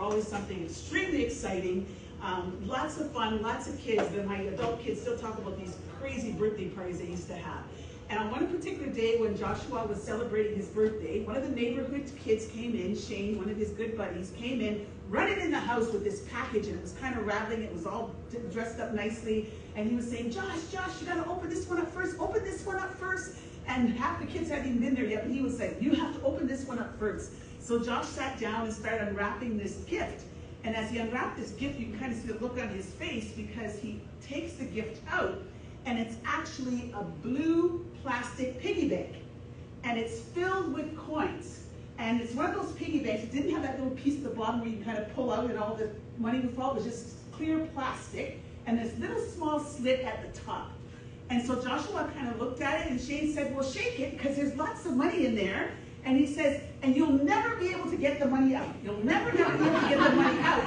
always something extremely exciting. Lots of fun, lots of kids. Then my adult kids still talk about these crazy birthday parties they used to have. And on one particular day when Joshua was celebrating his birthday, one of the neighborhood kids came in, Shane, one of his good buddies, came in, running in the house with this package, and it was kind of rattling. It was all dressed up nicely. And he was saying, Josh, you got to open this one up first. Open this one up first. And half the kids hadn't even been there yet, but he was saying, you have to open this one up first. So Josh sat down and started unwrapping this gift. And as he unwrapped this gift, you can kind of see the look on his face because he takes the gift out, and it's actually a blue plastic piggy bank. And it's filled with coins. And it's one of those piggy banks. It didn't have that little piece at the bottom where you can kind of pull out and all the money would fall. It was just clear plastic and this little small slit at the top. And so Joshua kind of looked at it, and Shane said, well, shake it because there's lots of money in there. And he says, and you'll never be able to get the money out. You'll never be able to get the money out.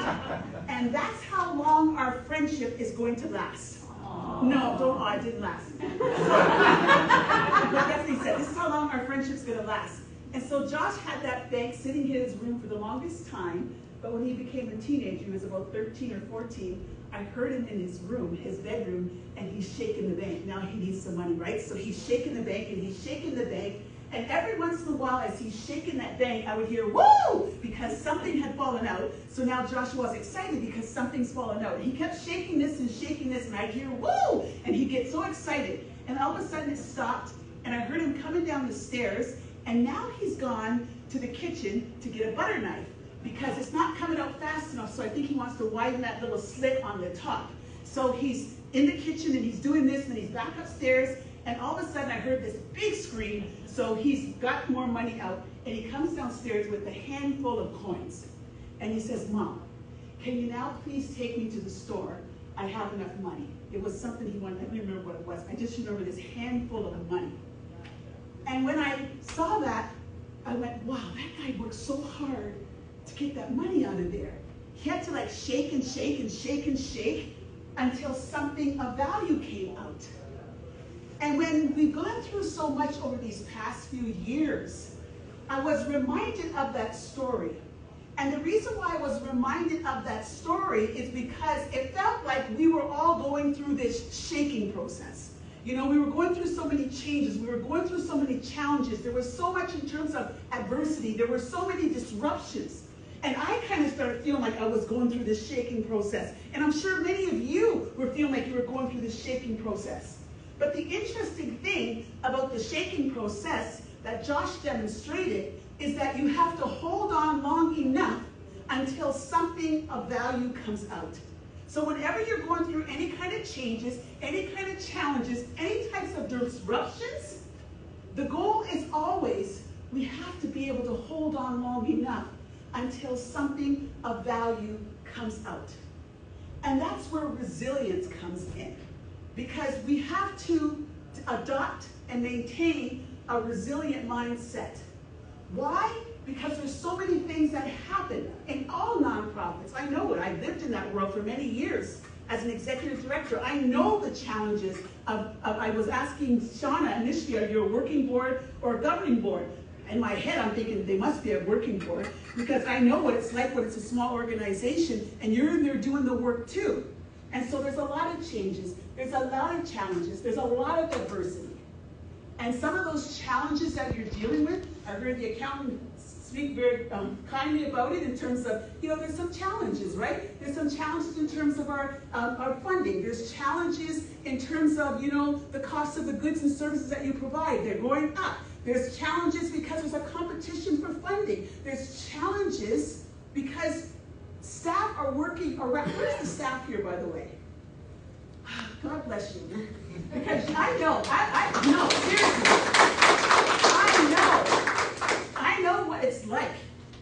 And that's how long our friendship is going to last. No, don't lie, it didn't last. But that's what he said. This is how long our friendship's going to last. And so Josh had that bank sitting in his room for the longest time. But when he became a teenager, he was about 13 or 14, I heard him in his room, his bedroom, and he's shaking the bank. Now he needs some money, right? So he's shaking the bank, and he's shaking the bank. And every once in a while, as he's shaking that bank, I would hear, woo, because something had fallen out. So now Joshua was excited because something's fallen out. He kept shaking this, and I'd hear, woo, and he'd get so excited. And all of a sudden it stopped, and I heard him coming down the stairs, and now he's gone to the kitchen to get a butter knife because it's not coming out fast enough, so I think he wants to widen that little slit on the top. So he's in the kitchen, and he's doing this, and he's back upstairs, and all of a sudden I heard this big scream. So he's got more money out, and he comes downstairs with a handful of coins. And he says, Mom, can you now please take me to the store? I have enough money. It was something he wanted. I don't remember what it was. I just remember this handful of money. And when I saw that, I went, wow, that guy worked so hard to get that money out of there. He had to like shake and shake and shake and shake until something of value came out. And when we've gone through so much over these past few years, I was reminded of that story. And the reason why I was reminded of that story is because it felt like we were all going through this shaking process. You know, we were going through so many changes. We were going through so many challenges. There was so much in terms of adversity. There were so many disruptions. And I kind of started feeling like I was going through this shaking process. And I'm sure many of you were feeling like you were going through this shaking process. But the interesting thing about the shaking process that Josh demonstrated is that you have to hold on long enough until something of value comes out. So whenever you're going through any kind of changes, any kind of challenges, any types of disruptions, the goal is always we have to be able to hold on long enough until something of value comes out. And that's where resilience comes in. Because we have to adopt and maintain a resilient mindset. Why? Because there's so many things that happen in all nonprofits. I know it. I lived in that world for many years as an executive director. I know the challenges I was asking Shauna initially, are you a working board or a governing board? In my head, I'm thinking they must be a working board because I know what it's like when it's a small organization and you're in there doing the work too. And so there's a lot of changes, there's a lot of challenges, there's a lot of diversity. And some of those challenges that you're dealing with, I heard the accountant speak very kindly about it in terms of, you know, there's some challenges, right? There's some challenges in terms of our funding. There's challenges in terms of, you know, the cost of the goods and services that you provide. They're going up. There's challenges because there's a competition for funding. There's challenges because staff are working around. Where's the staff here, by the way? God bless you. Because I know, no, seriously. I know what it's like.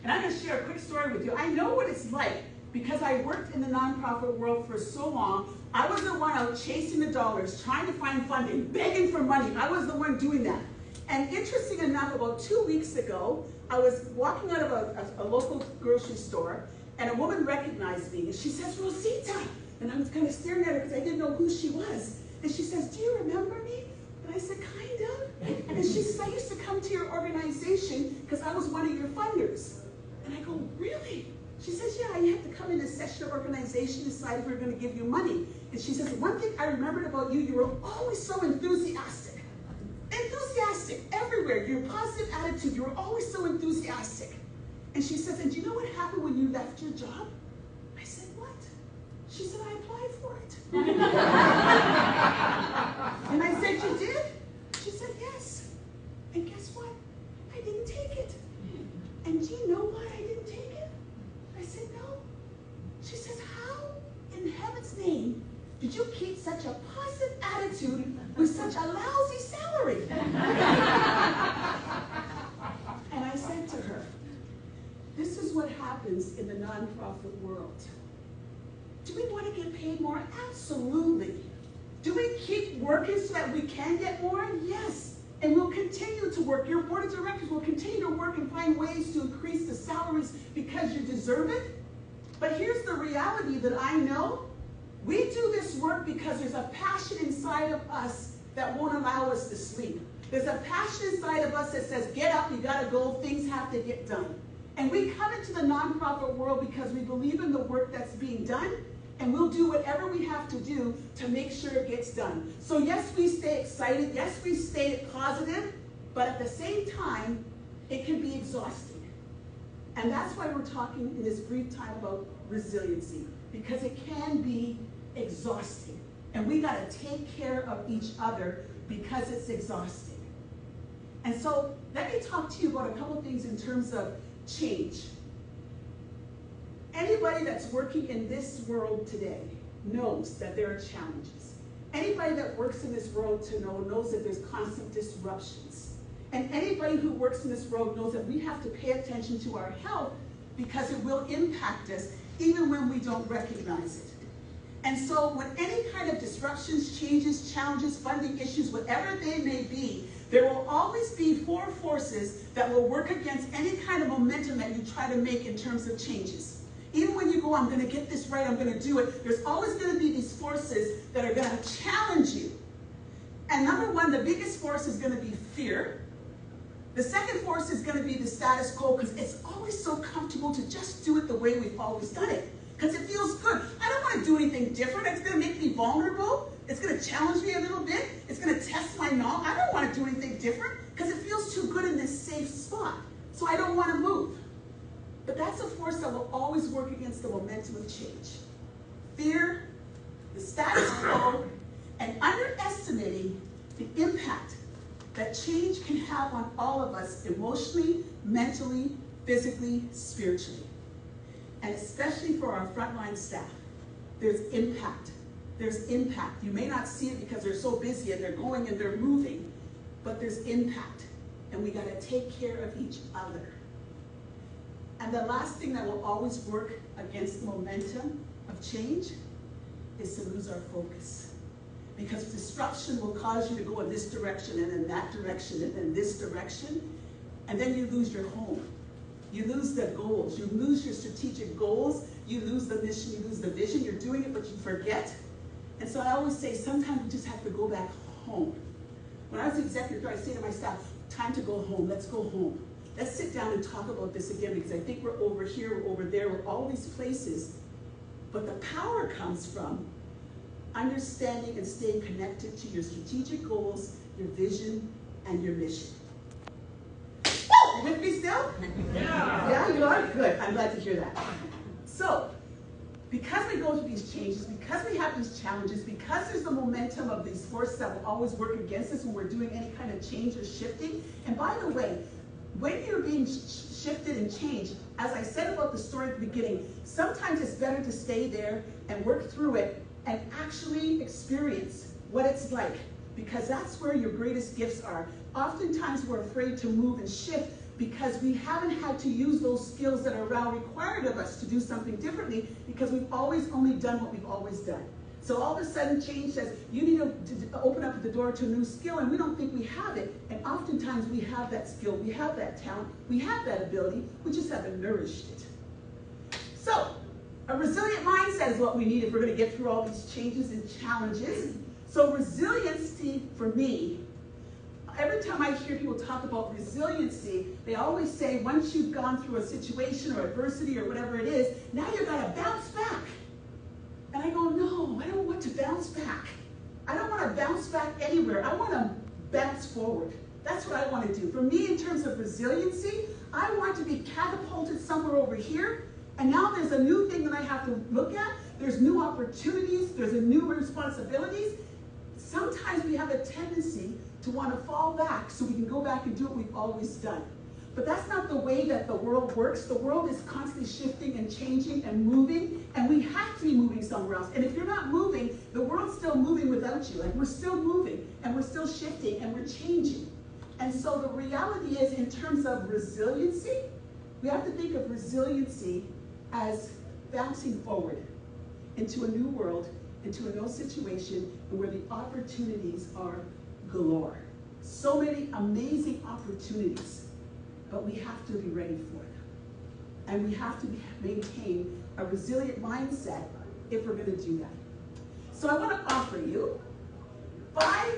And I'm going to share a quick story with you. I know what it's like because I worked in the nonprofit world for so long. I was the one out chasing the dollars, trying to find funding, begging for money. I was the one doing that. And interesting enough, about 2 weeks ago, I was walking out of a local grocery store, and a woman recognized me, and she says, Rosita. And I was kind of staring at her because I didn't know who she was. And she says, do you remember me? And I said, kind of. And she says, I used to come to your organization because I was one of your funders. And I go, really? She says, yeah, I have to come in this session of organization, decide if we're going to give you money. And she says, one thing I remembered about you, you were always so enthusiastic. Enthusiastic everywhere. Your positive attitude, you were always so enthusiastic. And she says, and do you know what happened when you left your job? I said, what? She said, I applied for it. And I said, you did? She said, yes. And guess what? I didn't take it. And do you know why I didn't take it? I said, no. She says, how in heaven's name did you keep such a positive attitude with such a lousy salary? And I said to her, this is what happens in the nonprofit world. Do we want to get paid more? Absolutely. Do we keep working so that we can get more? Yes. And we'll continue to work. Your board of directors will continue to work and find ways to increase the salaries because you deserve it. But here's the reality that I know. We do this work because there's a passion inside of us that won't allow us to sleep. There's a passion inside of us that says, get up, you gotta go, things have to get done. And we come into the nonprofit world because we believe in the work that's being done, and we'll do whatever we have to do to make sure it gets done. So yes, we stay excited, yes, we stay positive, but at the same time, it can be exhausting. And that's why we're talking in this brief time about resiliency, because it can be exhausting. And we gotta take care of each other because it's exhausting. And so let me talk to you about a couple of things in terms of change. Anybody that's working in this world today knows that there are challenges. Anybody that works in this world knows that there's constant disruptions. And anybody who works in this world knows that we have to pay attention to our health because it will impact us even when we don't recognize it. And so when any kind of disruptions, changes, challenges, funding issues, whatever they may be, there will always be four forces that will work against any kind of momentum that you try to make in terms of changes. Even when you go, I'm going to get this right, I'm going to do it, there's always going to be these forces that are going to challenge you. And number one, the biggest force is going to be fear. The second force is going to be the status quo, because it's always so comfortable to just do it the way we've always done it, because it feels good. I don't want to do anything different. It's going to make me vulnerable. It's going to challenge me a little bit. It's going to test my knowledge. I don't want to do anything different because it feels too good in this safe spot. So I don't want to move. But that's a force that will always work against the momentum of change. Fear, the status quo, and underestimating the impact that change can have on all of us emotionally, mentally, physically, spiritually. And especially for our frontline staff, there's impact. There's impact. You may not see it because they're so busy and they're going and they're moving, but there's impact. And we gotta take care of each other. And the last thing that will always work against the momentum of change is to lose our focus. Because disruption will cause you to go in this direction and in that direction and in this direction, and then you lose your home. You lose the goals, you lose your strategic goals, you lose the mission, you lose the vision, you're doing it but you forget. And so I always say, sometimes we just have to go back home. When I was executive director, I say to my staff, time to go home, let's go home. Let's sit down and talk about this again, because I think we're over here, we're over there, we're all these places. But the power comes from understanding and staying connected to your strategic goals, your vision, and your mission. You with me still? Yeah, you are? Good. I'm glad to hear that. So, because we go through these changes, because we have these challenges, because there's the momentum of these forces that will always work against us when we're doing any kind of change or shifting. And by the way, when you're being shifted and changed, as I said about the story at the beginning, sometimes it's better to stay there and work through it and actually experience what it's like, because that's where your greatest gifts are. Oftentimes we're afraid to move and shift because we haven't had to use those skills that are now required of us to do something differently, because we've always only done what we've always done. So all of a sudden change says, you need to open up the door to a new skill, and we don't think we have it. And oftentimes we have that skill, we have that talent, we have that ability, we just haven't nourished it. So a resilient mindset is what we need if we're going to get through all these changes and challenges. So resiliency for me, every time I hear people talk about resiliency, they always say once you've gone through a situation or adversity or whatever it is, now you've got to bounce back. And I go, no, I don't want to bounce back. I don't want to bounce back anywhere. I want to bounce forward. That's what I want to do. For me, in terms of resiliency, I want to be catapulted somewhere over here, and now there's a new thing that I have to look at. There's new opportunities. There's a new responsibilities. Sometimes we have a tendency to want to fall back so we can go back and do what we've always done. But that's not the way that the world works. The world is constantly shifting and changing and moving, and we have to be moving somewhere else. And if you're not moving, the world's still moving without you. Like, we're still moving, and we're still shifting, and we're changing. And so the reality is, in terms of resiliency, we have to think of resiliency as bouncing forward into a new world, into a new situation, and where the opportunities are galore. So many amazing opportunities, but we have to be ready for them. And we have to maintain a resilient mindset if we're going to do that. So I want to offer you 5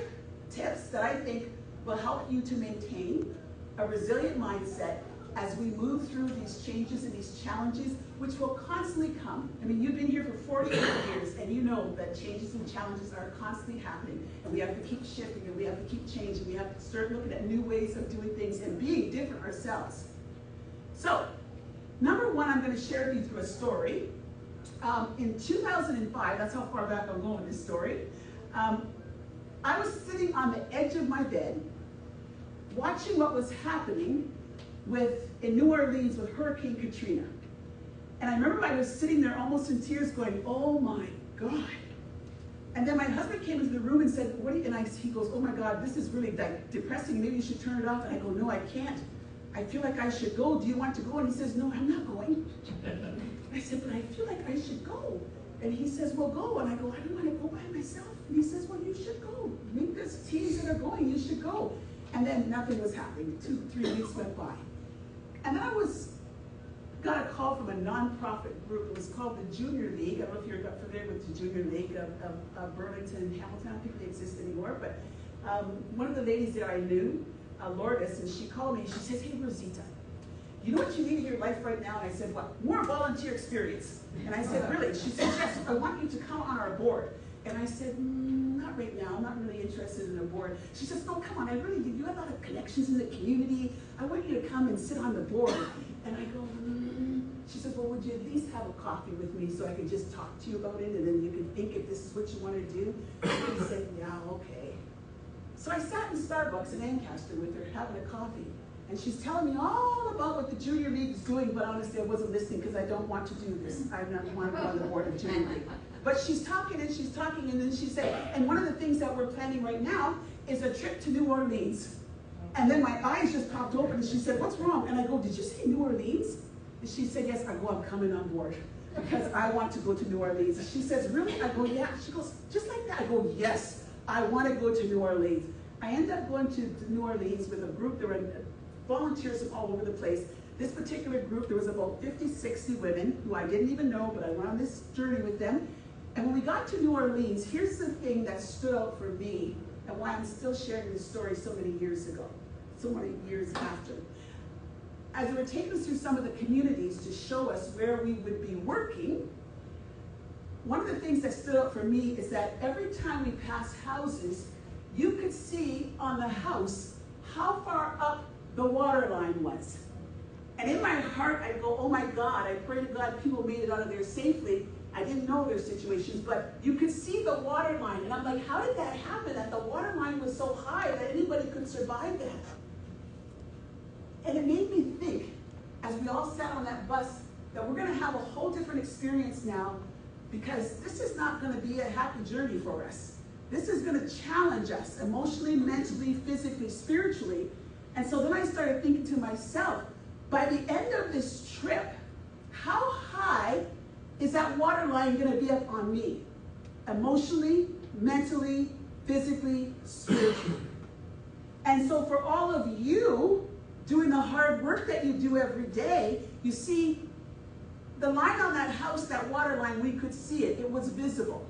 tips that I think will help you to maintain a resilient mindset as we move through these changes and these challenges, which will constantly come. I mean, you've been here for 48 years, and you know that changes and challenges are constantly happening, and we have to keep shifting, and we have to keep changing. We have to start looking at new ways of doing things and being different ourselves. So, number 1, I'm going to share with you through a story. In 2005, that's how far back I'm going with this story, I was sitting on the edge of my bed, watching what was happening in New Orleans with Hurricane Katrina. And I remember I was sitting there almost in tears going, oh my God. And then my husband came into the room and said, he goes, oh my God, this is really depressing. Maybe you should turn it off. And I go, no, I can't. I feel like I should go. Do you want to go? And he says, no, I'm not going. I said, but I feel like I should go. And he says, well, go. And I go, I don't want to go by myself. And he says, well, you should go. Maybe there's teams that are going. You should go. And then nothing was happening. 2-3 weeks went by. And then I got a call from a nonprofit group. It was called the Junior League. I don't know if you're familiar with the Junior League of Burlington and Hamilton. I don't think they exist anymore. But one of the ladies there I knew, Lourdes, and she called me and she says, hey, Rosita, you know what you need in your life right now? And I said, what? More volunteer experience. And I said, really? She said, yes, I want you to come on our board. And I said, not right now. I'm not really interested in a board. She says, no, come on. You have a lot of connections in the community. I want you to come and sit on the board. And I go, She says, well, would you at least have a coffee with me so I could just talk to you about it, and then you can think if this is what you want to do? And I said, yeah, okay. So I sat in Starbucks in Ancaster with her having a coffee. And she's telling me all about what the Junior League is doing, but honestly, I wasn't listening because I don't want to do this. I don't want to go on the board of Junior League. But she's talking, and then she said, and one of the things that we're planning right now is a trip to New Orleans. And then my eyes just popped open, and she said, what's wrong? And I go, did you say New Orleans? And she said, yes. I go, I'm coming on board because I want to go to New Orleans. And she says, really? I go, yeah. She goes, just like that? I go, yes, I want to go to New Orleans. I ended up going to New Orleans with a group. There were volunteers from all over the place. This particular group, there was about 50, 60 women who I didn't even know, but I went on this journey with them. And when we got to New Orleans, here's the thing that stood out for me and why I'm still sharing this story so many years ago, so many years after. As they were taking us through some of the communities to show us where we would be working, one of the things that stood out for me is that every time we passed houses, you could see on the house how far up the water line was. And in my heart, I go, oh my God, I pray to God people made it out of there safely. I didn't know their situations, but you could see the water line. And I'm like, how did that happen, that the water line was so high that anybody could survive that? And it made me think, as we all sat on that bus, that we're going to have a whole different experience now, because this is not going to be a happy journey for us. This is going to challenge us emotionally, mentally, physically, spiritually. And so then I started thinking to myself, by the end of this trip, how high is that water line going to be up on me? Emotionally, mentally, physically, spiritually. And so for all of you doing the hard work that you do every day, you see the line on that house, that water line, we could see it. It was visible.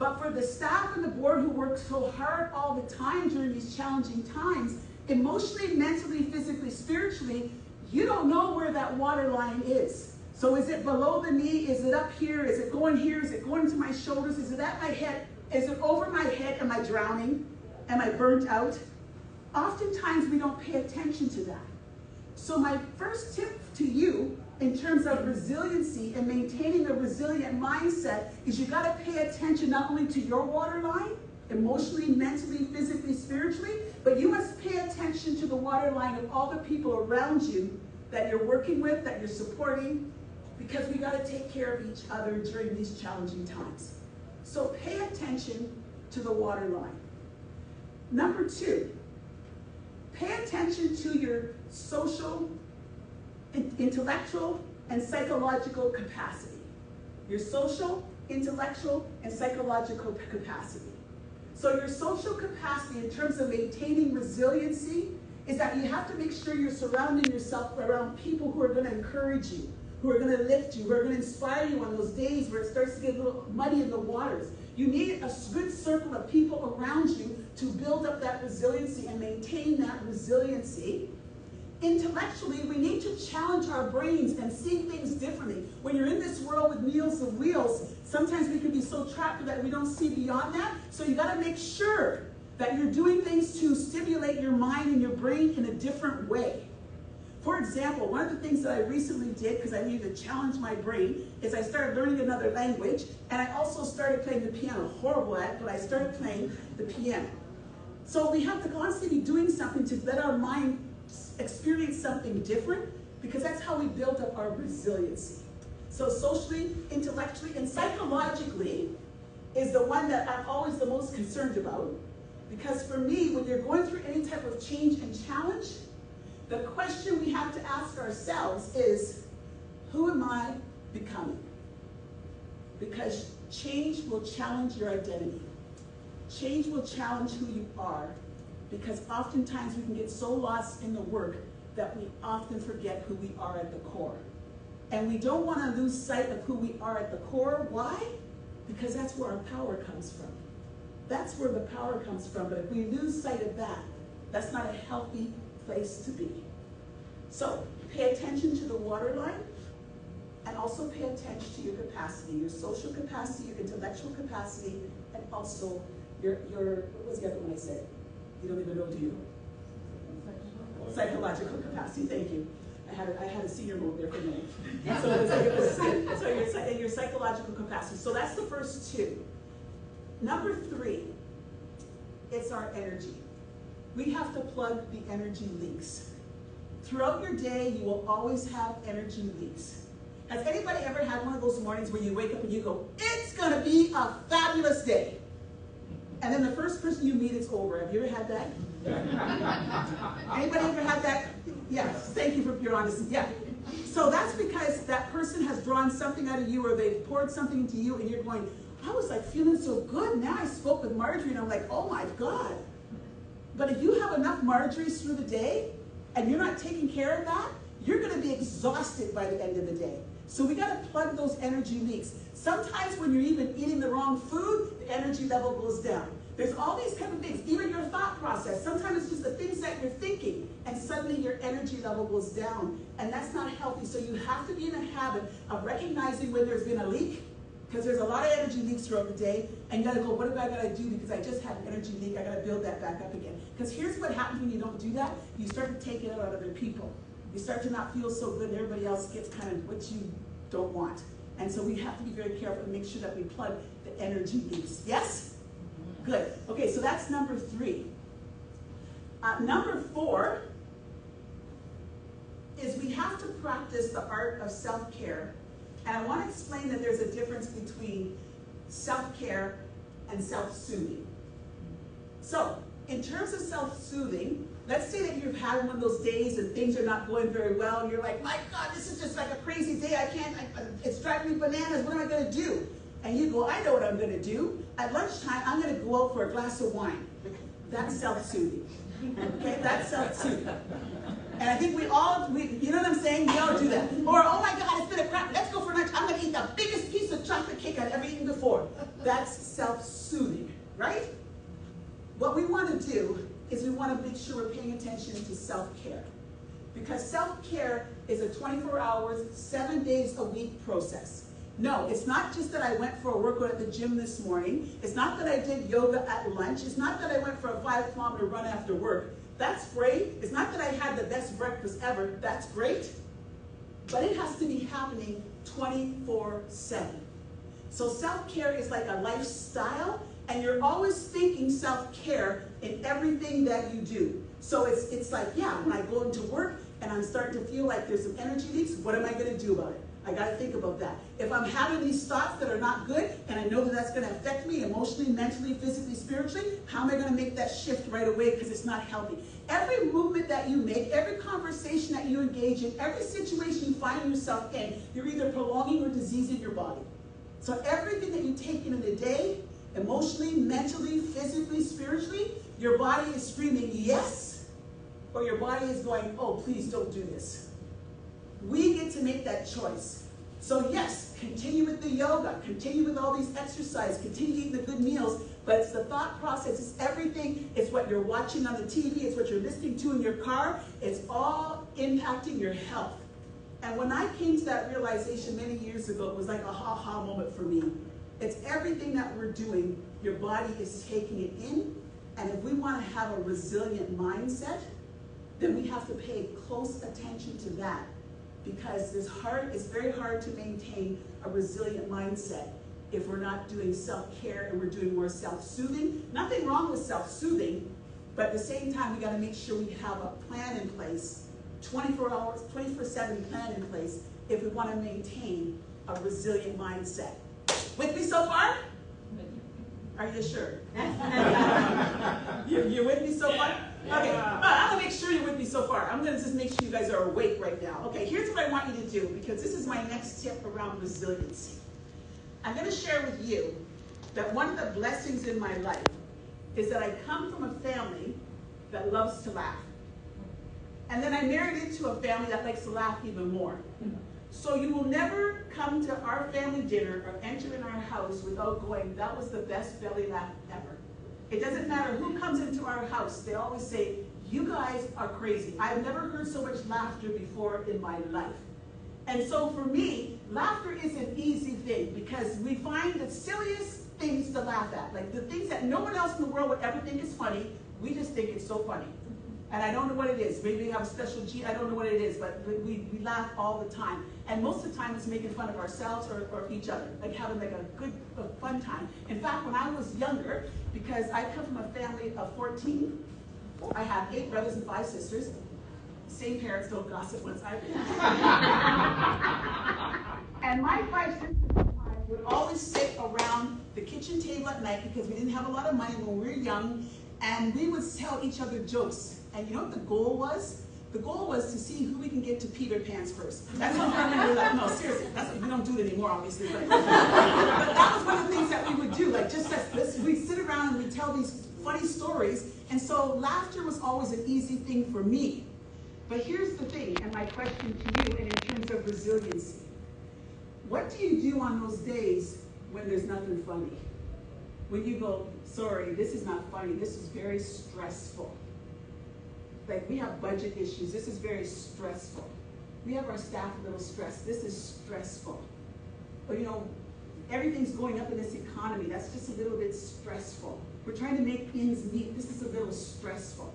But for the staff and the board who work so hard all the time during these challenging times, emotionally, mentally, physically, spiritually, you don't know where that water line is. So is it below the knee? Is it up here? Is it going here? Is it going to my shoulders? Is it at my head? Is it over my head? Am I drowning? Am I burnt out? Oftentimes we don't pay attention to that. So my first tip to you in terms of resiliency and maintaining a resilient mindset is you got to pay attention not only to your water line, emotionally, mentally, physically, spiritually, but you must pay attention to the water line of all the people around you that you're working with, that you're supporting, because we got to take care of each other during these challenging times. So pay attention to the water line. Number 2, pay attention to your social, intellectual, and psychological capacity. Your social, intellectual, and psychological capacity. So your social capacity in terms of maintaining resiliency is that you have to make sure you're surrounding yourself around people who are going to encourage you, who are going to lift you, who are going to inspire you on those days where it starts to get a little muddy in the waters. You need a good circle of people around you to build up that resiliency and maintain that resiliency. Intellectually, we need to challenge our brains and see things differently. When you're in this world with meals and wheels, sometimes we can be so trapped that we don't see beyond that. So you got to make sure that you're doing things to stimulate your mind and your brain in a different way. For example, one of the things that I recently did, because I needed to challenge my brain, is I started learning another language, and I also started playing the piano. Horrible at it, but I started playing the piano. So we have to constantly be doing something to let our mind experience something different, because that's how we build up our resiliency. So socially, intellectually, and psychologically is the one that I'm always the most concerned about, because for me, when you're going through any type of change and challenge, the question we have to ask ourselves is, who am I becoming? Because change will challenge your identity. Change will challenge who you are, because oftentimes we can get so lost in the work that we often forget who we are at the core. And we don't want to lose sight of who we are at the core. Why? Because that's where our power comes from. That's where the power comes from. But if we lose sight of that, that's not a healthy place to be. So pay attention to the water line, and also pay attention to your capacity, your social capacity, your intellectual capacity, and also your what was the other one I said? You don't even know, do you? Psychological capacity, thank you. I had a senior mode there for a minute. So your psychological capacity. So that's the first 2. Number 3, it's our energy. We have to plug the energy leaks. Throughout your day, you will always have energy leaks. Has anybody ever had one of those mornings where you wake up and you go, it's gonna be a fabulous day? And then the first person you meet is over. Have you ever had that? Anybody ever had that? Yes, thank you for your honesty. Yeah. So that's because that person has drawn something out of you, or they've poured something into you, and you're going, I was like feeling so good. Now I spoke with Marjorie and I'm like, oh my God. But if you have enough Marjories through the day and you're not taking care of that, you're going to be exhausted by the end of the day. So we got to plug those energy leaks. Sometimes when you're even eating the wrong food, the energy level goes down. There's all these kind of things, even your thought process. Sometimes it's just the things that you're thinking, and suddenly your energy level goes down, and that's not healthy. So you have to be in a habit of recognizing when there's been a leak, because there's a lot of energy leaks throughout the day, and you gotta go, what have I gotta do, because I just had an energy leak, I gotta build that back up again. Because here's what happens when you don't do that, you start to take it out on other people. You start to not feel so good, and everybody else gets kind of what you don't want. And so we have to be very careful and make sure that we plug the energy leaks. Yes? Good. Okay, so that's number 3. Number 4 is we have to practice the art of self-care. And I want to explain that there's a difference between self-care and self-soothing. So, in terms of self-soothing, let's say that you've had one of those days and things are not going very well, and you're like, my God, this is just like a crazy day. It's driving me bananas. What am I going to do? And you go, I know what I'm going to do. At lunchtime, I'm going to go out for a glass of wine. That's self-soothing. Okay, that's self-soothing. And I think you know what I'm saying? We all do that. Or, oh my God, it's been a crap. Let's go for lunch. I'm going to eat the biggest piece of chocolate cake I'd ever eaten before. That's self-soothing, right? What we want to do is we want to make sure we're paying attention to self-care. Because self-care is a 24 hours, 7 days a week process. No, it's not just that I went for a workout at the gym this morning. It's not that I did yoga at lunch. It's not that I went for a 5-kilometer run after work. That's great. It's not that I had the best breakfast ever. That's great. But it has to be happening 24/7. So self-care is like a lifestyle, and you're always thinking self-care in everything that you do. So it's like, yeah, when I go into work and I'm starting to feel like there's some energy leaks, what am I going to do about it? I got to think about that. If I'm having these thoughts that are not good, and I know that that's going to affect me emotionally, mentally, physically, spiritually, how am I going to make that shift right away because it's not healthy? Every movement that you make, every conversation that you engage in, every situation you find yourself in, you're either prolonging or diseasing your body. So everything that you take in a day, emotionally, mentally, physically, spiritually, your body is screaming yes, or your body is going, oh, please don't do this. We get to make that choice. So yes, continue with the yoga, continue with all these exercises, continue eating the good meals, but it's the thought process, it's everything, it's what you're watching on the TV, it's what you're listening to in your car, it's all impacting your health. And when I came to that realization many years ago, it was like a ha-ha moment for me. It's everything that we're doing, your body is taking it in, and if we want to have a resilient mindset, then we have to pay close attention to that. Because it's very hard to maintain a resilient mindset if we're not doing self-care and we're doing more self-soothing. Nothing wrong with self-soothing, but at the same time, we got to make sure we have a plan in place, 24 hours, 24/7 plan in place if we want to maintain a resilient mindset. With me so far? Are you sure? You're with me so far? Okay, I'm going to make sure you're with me so far. I'm going to just make sure you guys are awake right now. Okay, here's what I want you to do, because this is my next tip around resiliency. I'm going to share with you that one of the blessings in my life is that I come from a family that loves to laugh. And then I married into a family that likes to laugh even more. So you will never come to our family dinner or enter in our house without going, that was the best belly laugh ever. It doesn't matter who comes into our house, they always say, you guys are crazy. I've never heard so much laughter before in my life. And so for me, laughter is an easy thing because we find the silliest things to laugh at. Like the things that no one else in the world would ever think is funny, we just think it's so funny. And I don't know what it is. Maybe we have a special gene, I don't know what it is, but we laugh all the time. And most of the time it's making fun of ourselves or each other, like having like a fun time. In fact, when I was younger, because I come from a family of 14, I have 8 brothers and 5 sisters. Same parents, don't gossip once I've been. And my 5 sisters and I would always sit around the kitchen table at night because we didn't have a lot of money when we were young, and we would tell each other jokes. And you know what the goal was? The goal was to see who we can get to pee their pants first. That's what we were like, no, seriously, we don't do it anymore, obviously. But that was one of the things that we would do. Like, just we'd sit around and we'd tell these funny stories. And so laughter was always an easy thing for me. But here's the thing, and my question to you, and in terms of resiliency. What do you do on those days when there's nothing funny? When you go, sorry, this is not funny, this is very stressful. Like, we have budget issues, this is very stressful. We have our staff a little stressed, this is stressful. But you know, everything's going up in this economy, that's just a little bit stressful. We're trying to make ends meet, this is a little stressful.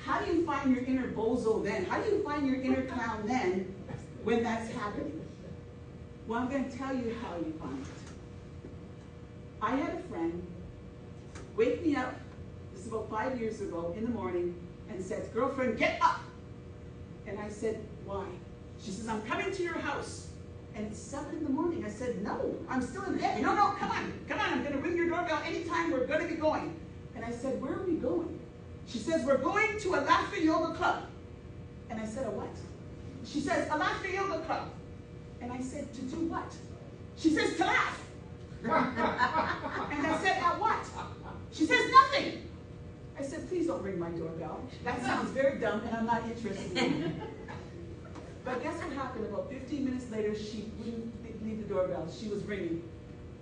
How do you find your inner bozo then? How do you find your inner clown then when that's happening? Well, I'm going to tell you how you find it. I had a friend wake me up, this is about 5 years ago, in the morning, and said, girlfriend, get up. And I said, why? She says, I'm coming to your house. And it's 7 in the morning. I said, no, I'm still in bed. No, come on, I'm going to ring your doorbell anytime, we're going to be going. And I said, where are we going? She says, we're going to a laughter yoga club. And I said, a what? She says, a laughter yoga club. And I said, to do what? She says, to laugh. And I said, at what? She says, nothing. I said, please don't ring my doorbell. That sounds very dumb and I'm not interested in it. But guess what happened? About 15 minutes later, she wouldn't leave the doorbell. She was ringing.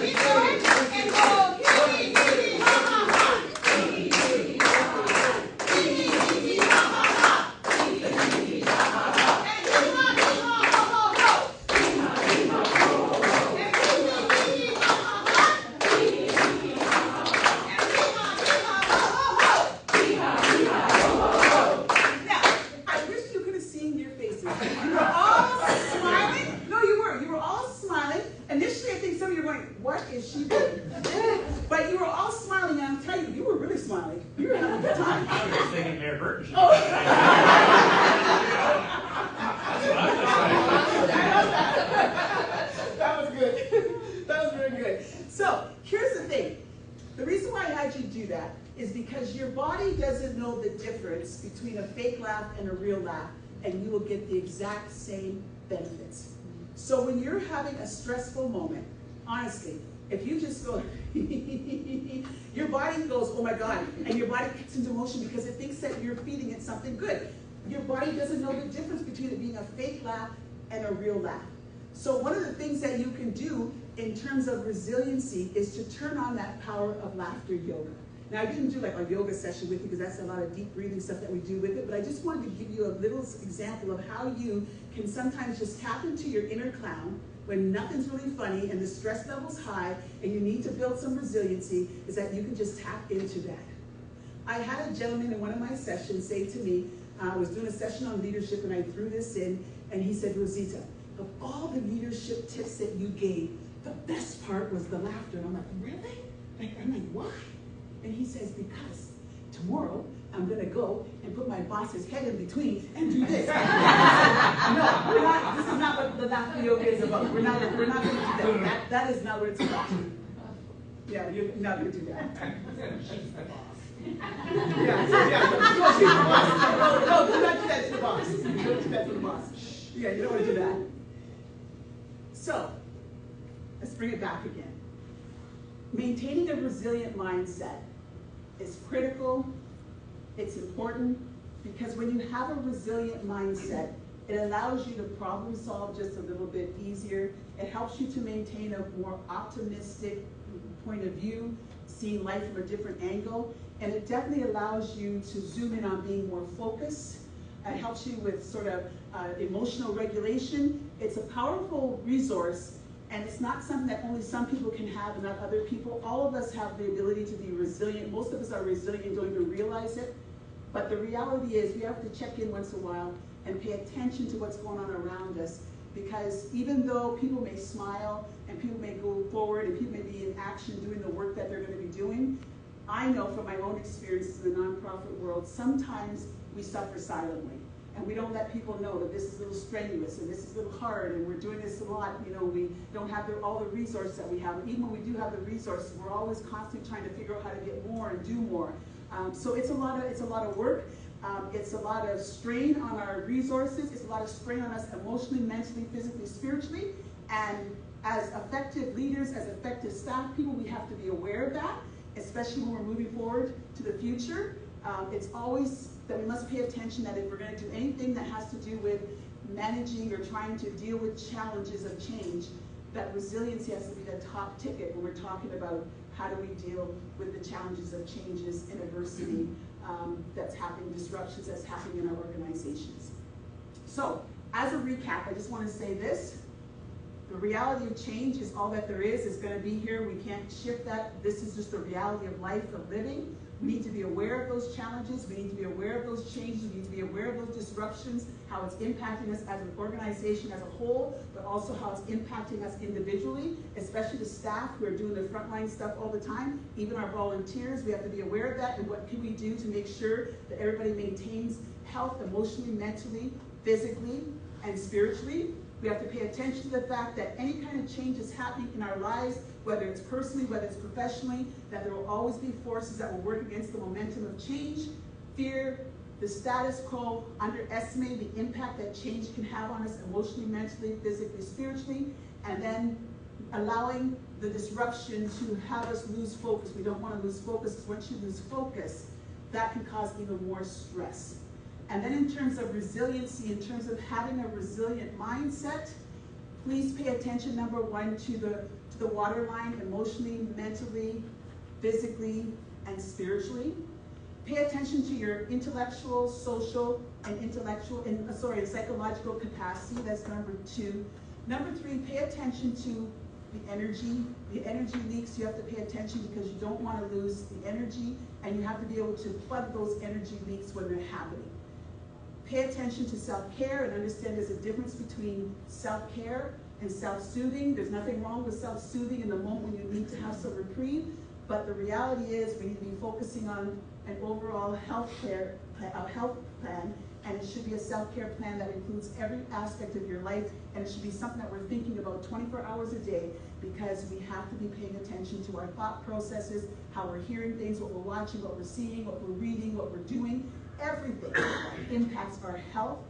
Keep going. And go. Kitty, kitty, mama. hurt. Oh. That was good. That was very good. So here's the thing. The reason why I had you do that is because your body doesn't know the difference between a fake laugh and a real laugh, and you will get the exact same benefits. So when you're having a stressful moment, honestly, if you just go, your body goes, oh my God, and your body kicks into motion because it thinks that you're feeding it something good. Your body doesn't know the difference between it being a fake laugh and a real laugh. So one of the things that you can do in terms of resiliency is to turn on that power of laughter yoga. Now, I didn't do like a yoga session with you because that's a lot of deep breathing stuff that we do with it, but I just wanted to give you a little example of how you can sometimes just tap into your inner clown when nothing's really funny and the stress level's high and you need to build some resiliency, is that you can just tap into that. I had a gentleman in one of my sessions say to me, I was doing a session on leadership and I threw this in, and he said, Rosita, of all the leadership tips that you gave, the best part was the laughter. And I'm like, really? I'm like, why? And he says, because tomorrow I'm going to go and put my boss's head in between and do this. No, we're not. This is not what the laughter yoga is about. We're not going to do that. That is not what it's about. Yeah, you're not going to do that. Yeah. No, do not do that to the boss. Don't do that to the boss. Yeah, you don't want to do that. So, let's bring it back again. Maintaining a resilient mindset is critical. It's important because when you have a resilient mindset, it allows you to problem solve just a little bit easier. It helps you to maintain a more optimistic point of view, seeing life from a different angle, and it definitely allows you to zoom in on being more focused. It helps you with sort of emotional regulation. It's a powerful resource, and it's not something that only some people can have and not other people. All of us have the ability to be resilient. Most of us are resilient and don't even realize it. But the reality is we have to check in once in a while and pay attention to what's going on around us, because even though people may smile and people may go forward and people may be in action doing the work that they're going to be doing, I know from my own experiences in the nonprofit world, sometimes we suffer silently. And we don't let people know that this is a little strenuous and this is a little hard and we're doing this a lot. You know, we don't have all the resources that we have. And even when we do have the resources, we're always constantly trying to figure out how to get more and do more. So it's a lot of work. It's a lot of strain on our resources. It's a lot of strain on us emotionally, mentally, physically, spiritually. And as effective leaders, as effective staff people, we have to be aware of that, especially when we're moving forward to the future. It's always that we must pay attention that if we're going to do anything that has to do with managing or trying to deal with challenges of change, that resiliency has to be the top ticket when we're talking about how do we deal with the challenges of changes and adversity that's happening, disruptions that's happening in our organizations. So, as a recap, I just want to say this. The reality of change is all that there is. It's going to be here. We can't shift that. This is just the reality of life, of living. We need to be aware of those challenges. We need to be aware of those changes. We need to be aware of those disruptions, how it's impacting us as an organization as a whole, but also how it's impacting us individually, especially the staff who are doing the frontline stuff all the time, even our volunteers. We have to be aware of that, and what can we do to make sure that everybody maintains health emotionally, mentally, physically, and spiritually. We have to pay attention to the fact that any kind of change is happening in our lives, whether it's personally, whether it's professionally, that there will always be forces that will work against the momentum of change. Fear, the status quo, underestimating the impact that change can have on us emotionally, mentally, physically, spiritually, and then allowing the disruption to have us lose focus. We don't want to lose focus, because once you lose focus, that can cause even more stress. And then in terms of resiliency, in terms of having a resilient mindset, please pay attention, number one, to the waterline, emotionally, mentally, physically, and spiritually. Pay attention to your intellectual, social, and psychological capacity. That's number two. Number three, pay attention to the energy. The energy leaks, you have to pay attention because you don't want to lose the energy, and you have to be able to plug those energy leaks when they're happening. Pay attention to self-care and understand there's a difference between self-care and self-soothing. There's nothing wrong with self-soothing in the moment when you need to have some reprieve, But the reality is we need to be focusing on an overall health plan, and it should be a self-care plan that includes every aspect of your life, and it should be something that we're thinking about 24 hours a day, because we have to be paying attention to our thought processes, how we're hearing things, what we're watching, what we're seeing, what we're reading, what we're doing. Everything impacts our health.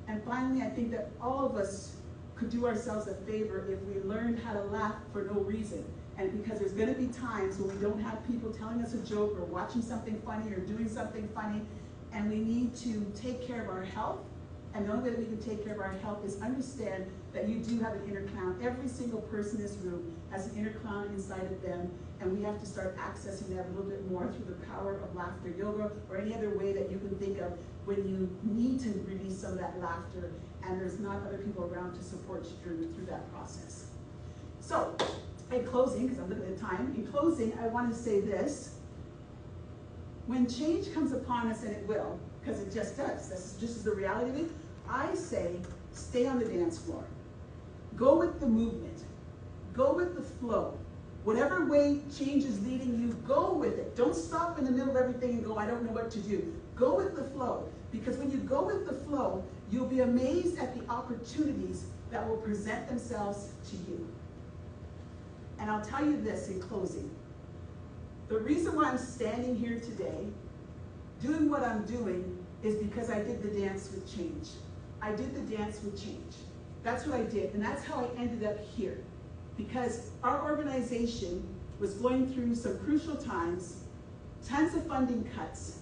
And finally, I think that all of us could do ourselves a favor if we learned how to laugh for no reason. And because there's going to be times when we don't have people telling us a joke or watching something funny or doing something funny, and we need to take care of our health. And the only way that we can take care of our health is understand that you do have an inner clown. Every single person in this room has an inner clown inside of them, and we have to start accessing that a little bit more through the power of laughter yoga, or any other way that you can think of when you need to release some of that laughter and there's not other people around to support you through that process. So, in closing, because I'm looking at the time, in closing, I want to say this. When change comes upon us, and it will, because it just does, this is just the reality of it, I say stay on the dance floor. Go with the movement. Go with the flow. Whatever way change is leading you, go with it. Don't stop in the middle of everything and go, I don't know what to do. Go with the flow, because when you go with the flow, you'll be amazed at the opportunities that will present themselves to you. And I'll tell you this in closing. The reason why I'm standing here today, doing what I'm doing, is because I did the dance with change. I did the dance with change. That's what I did, and that's how I ended up here. Because our organization was going through some crucial times, tons of funding cuts,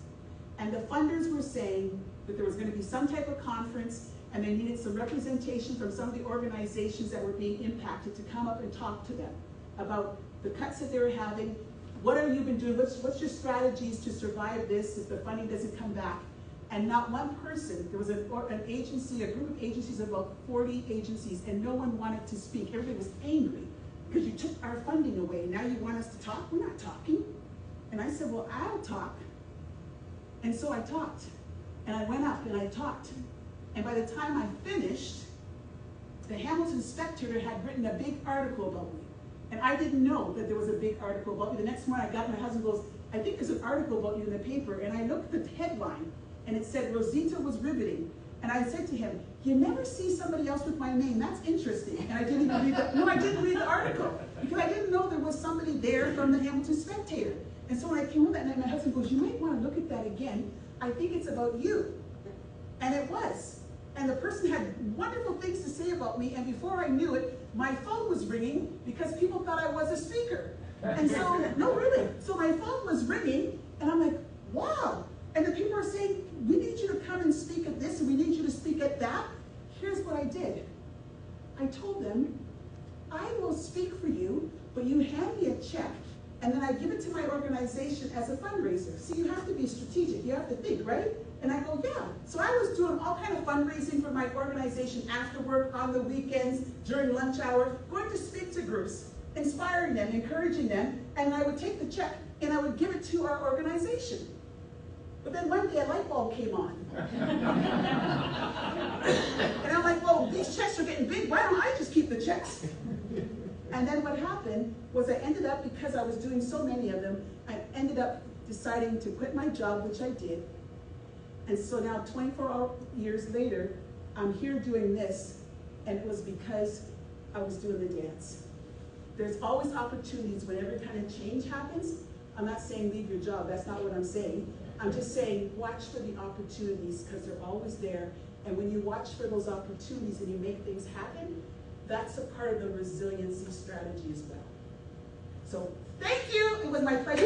and the funders were saying that there was going to be some type of conference, and they needed some representation from some of the organizations that were being impacted to come up and talk to them about the cuts that they were having. What have you been doing? What's your strategies to survive this if the funding doesn't come back? And not one person, there was an agency, a group of agencies, about 40 agencies, and no one wanted to speak. Everybody was angry because you took our funding away. Now you want us to talk? We're not talking. And I said, well, I'll talk. And so I talked. And I went up and I talked. And by the time I finished, the Hamilton Spectator had written a big article about me. And I didn't know that there was a big article about me. The next morning I got, my husband goes, I think there's an article about you in the paper. And I looked at the headline, and it said, Rosita was riveting. And I said to him, you never see somebody else with my name. That's interesting. And I didn't even read the, no, I didn't read the article, because I didn't know there was somebody there from the Hamilton Spectator. And so when I came home that night, my husband goes, you might want to look at that again. I think it's about you. And it was. And the person had wonderful things to say about me, and before I knew it, my phone was ringing because people thought I was a speaker. And so, no, really. So my phone was ringing, and I'm like, wow. And the people are saying, we need you to come and speak at this, and we need you to speak at that. Here's what I did. I told them, I will speak for you, but you hand me a check, and then I give it to my organization as a fundraiser. See, you have to be strategic. You have to think, right? And I go, yeah. So I was doing all kind of fundraising for my organization after work, on the weekends, during lunch hour, going to speak to groups, inspiring them, encouraging them, and I would take the check and I would give it to our organization. But then one day a light bulb came on. And I'm like, well, these checks are getting big. Why don't I just keep the checks? And then what happened was I ended up, because I was doing so many of them, I ended up deciding to quit my job, which I did. And so now 24 years later, I'm here doing this, and it was because I was doing the dance. There's always opportunities whenever kind of change happens. I'm not saying leave your job, that's not what I'm saying. I'm just saying watch for the opportunities, because they're always there. And when you watch for those opportunities and you make things happen, that's a part of the resiliency strategy as well. So thank you, it was my pleasure.